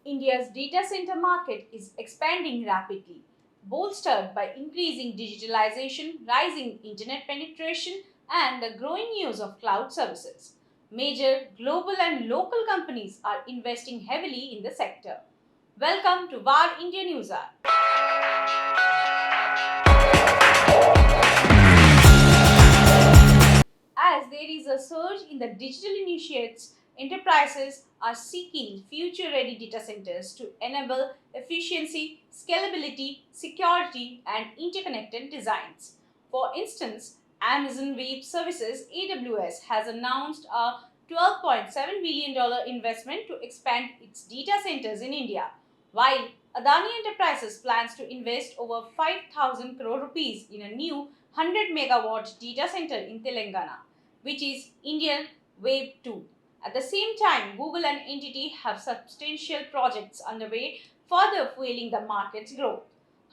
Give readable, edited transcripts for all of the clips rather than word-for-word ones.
India's data center market is expanding rapidly, bolstered by increasing digitalization, rising internet penetration, and the growing use of cloud services. Major global and local companies are investing heavily in the sector. Welcome to VAR India News Hour. As there is a surge in the digital initiates, enterprises are seeking future ready data centers to enable efficiency, scalability, security, and interconnected designs. For instance, Amazon Web Services AWS has announced a $12.7 billion investment to expand its data centers in India, while Adani Enterprises plans to invest over 5,000 crore rupees in a new 100 megawatt data center in Telangana, which is Indian Wave 2. At the same time, Google and NTT have substantial projects underway, further fueling the market's growth.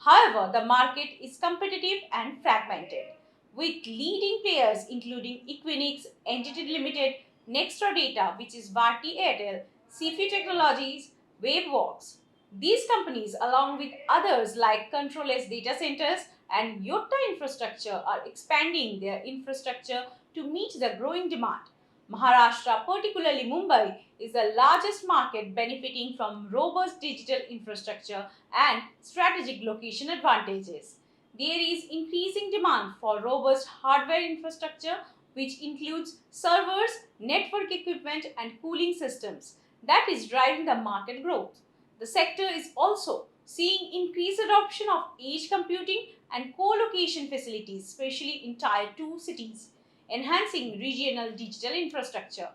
However, the market is competitive and fragmented, with leading players including Equinix, Entity Limited, Nextra Data, which is Bharti Airtel, CFI Technologies, Waveworks. These companies, along with others like Control-S Data Centers and Yotta Infrastructure, are expanding their infrastructure to meet the growing demand. Maharashtra, particularly Mumbai, is the largest market benefiting from robust digital infrastructure and strategic location advantages. There is increasing demand for robust hardware infrastructure, which includes servers, network equipment, and cooling systems, that is driving the market growth. The sector is also seeing increased adoption of edge computing and co-location facilities, especially in Tier 2 cities, enhancing regional digital infrastructure.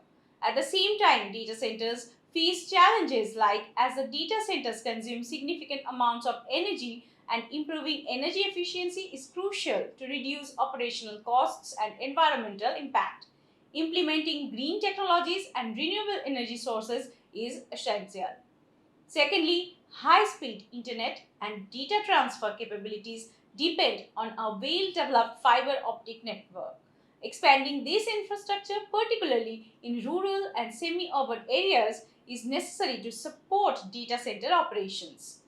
At the same time, data centers face challenges like as the data centers consume significant amounts of energy and improving energy efficiency is crucial to reduce operational costs and environmental impact. Implementing green technologies and renewable energy sources is essential. Secondly, high-speed internet and data transfer capabilities depend on a well-developed fiber optic network. Expanding this infrastructure, particularly in rural and semi-urban areas, is necessary to support data center operations.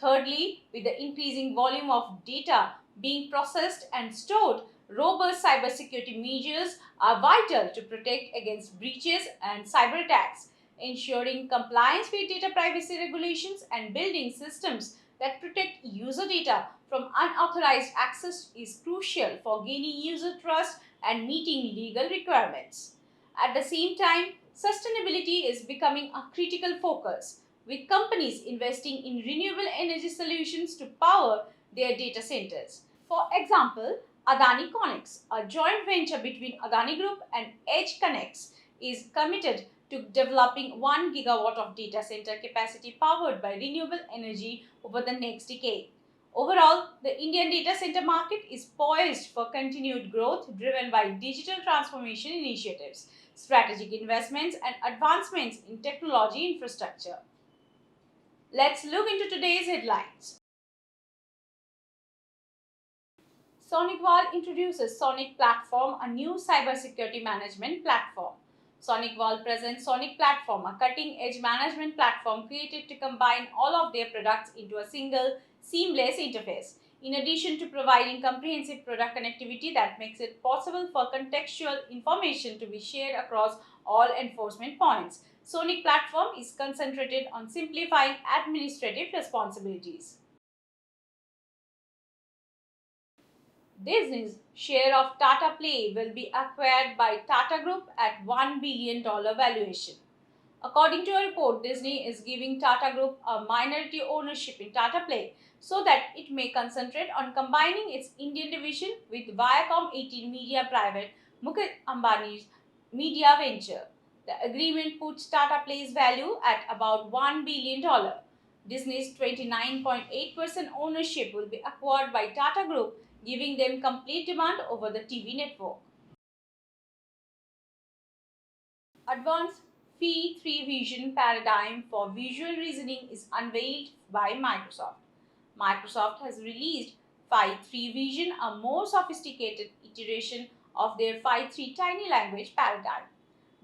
Thirdly, with the increasing volume of data being processed and stored, robust cybersecurity measures are vital to protect against breaches and cyber attacks. Ensuring compliance with data privacy regulations and building systems that protect user data from unauthorized access is crucial for gaining user trust and meeting legal requirements. At the same time, sustainability is becoming a critical focus, with companies investing in renewable energy solutions to power their data centers. For example, Adani Connects, a joint venture between Adani Group and Edge Connects, is committed to developing 1 gigawatt of data center capacity powered by renewable energy over the next decade. Overall, the Indian data center market is poised for continued growth driven by digital transformation initiatives, strategic investments, and advancements in technology infrastructure. Let's look into today's headlines. SonicWall introduces Sonic Platform, a new cybersecurity management platform. SonicWall presents Sonic Platform, a cutting-edge management platform created to combine all of their products into a single, seamless interface. In addition to providing comprehensive product connectivity that makes it possible for contextual information to be shared across all enforcement points, Sonic Platform is concentrated on simplifying administrative responsibilities. Disney's share of Tata Play will be acquired by Tata Group at $1 billion valuation. According to a report, Disney is giving Tata Group a minority ownership in Tata Play so that it may concentrate on combining its Indian division with Viacom 18 Media Private, Mukesh Ambani's media venture. The agreement puts Tata Play's value at about $1 billion. Disney's 29.8% ownership will be acquired by Tata Group, giving them complete demand over the TV network. Advanced Phi-3 vision paradigm for visual reasoning is unveiled by Microsoft. Microsoft has released Phi-3 Vision, a more sophisticated iteration of their Phi-3 tiny language paradigm.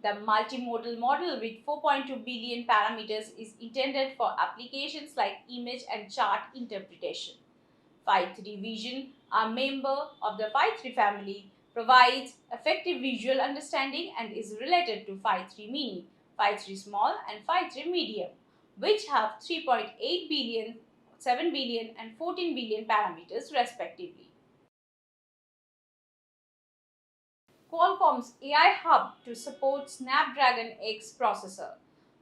The multimodal model with 4.2 billion parameters is intended for applications like image and chart interpretation. Phi 3 Vision, a member of the Phi 3 family, provides effective visual understanding and is related to Phi 3 Mini, Phi 3 Small, and Phi 3 Medium, which have 3.8 billion, 7 billion, and 14 billion parameters respectively. Qualcomm's AI Hub to support Snapdragon X processor.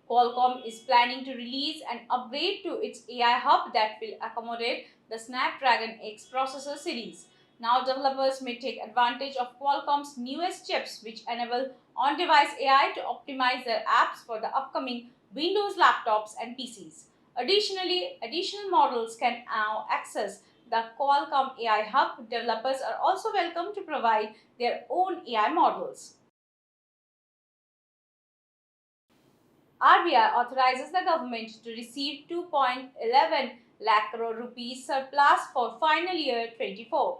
Qualcomm is planning to release an upgrade to its AI Hub that will accommodate the Snapdragon X processor series. Now developers may take advantage of Qualcomm's newest chips which enable on-device AI to optimize their apps for the upcoming Windows laptops and PCs. Additionally, additional models can now access the Qualcomm AI Hub. Developers are also welcome to provide their own AI models. RBI authorizes the government to receive 2.11 lakh crore rupees surplus for final year 24.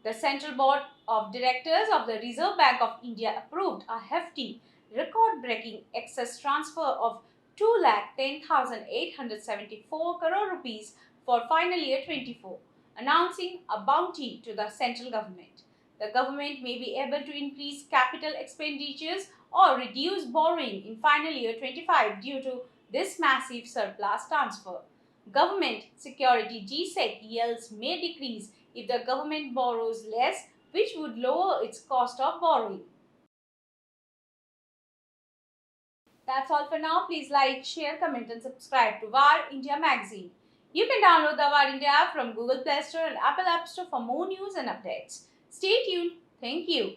The Central Board of Directors of the Reserve Bank of India approved a hefty, record-breaking excess transfer of 2,10,874 crore rupees for final year 24, announcing a bounty to the central government. The government may be able to increase capital expenditures or reduce borrowing in final year 25 due to this massive surplus transfer. Government security GSEC yields may decrease if the government borrows less, which would lower its cost of borrowing. That's all for now. Please like, share, comment, and subscribe to VAR India magazine. You can download the VAR India app from Google Play Store and Apple App Store for more news and updates. Stay tuned. Thank you.